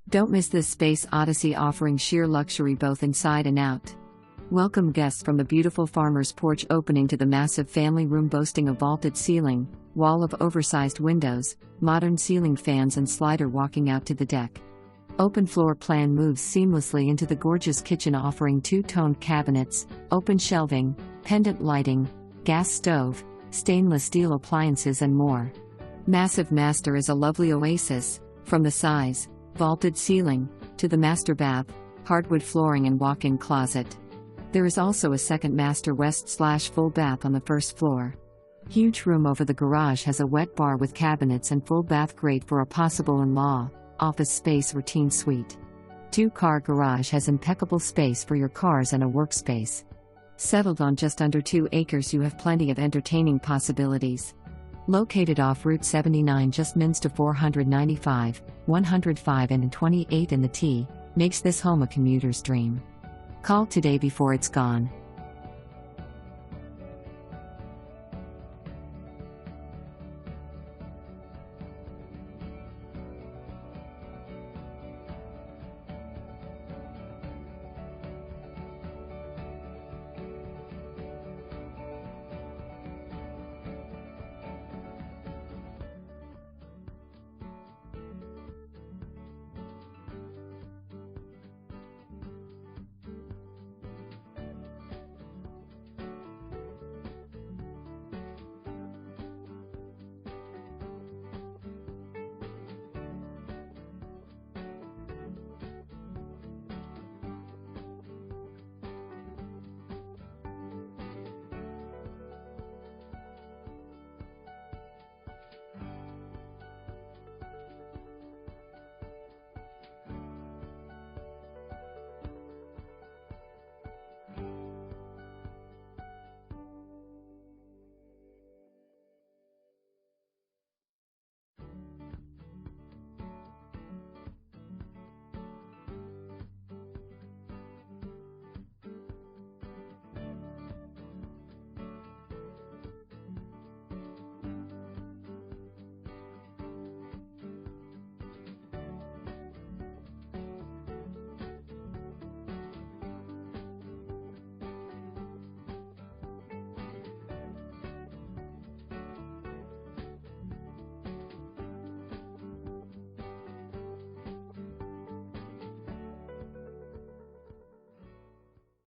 Don't miss this space odyssey offering sheer luxury both inside and out. Welcome guests from the beautiful farmer's porch opening to the massive family room boasting a vaulted ceiling, wall of oversized windows, modern ceiling fans and slider walking out to the deck. Open floor plan moves seamlessly into the gorgeous kitchen offering two-toned cabinets, open shelving, pendant lighting, gas stove, stainless steel appliances and more. Massive master is a lovely oasis, from the size, vaulted ceiling, to the master bath, hardwood flooring and walk-in closet. There is also a second master west/full bath on the first floor. Huge room over the garage has a wet bar with cabinets and full bath great for a possible in-law, office space or teen suite. Two-car garage has impeccable space for your cars and a workspace. Settled on just under 2 acres, you have plenty of entertaining possibilities. Located off Route 79 just minutes to 495, 105 and 28 in the T, makes this home a commuter's dream. Call today before it's gone.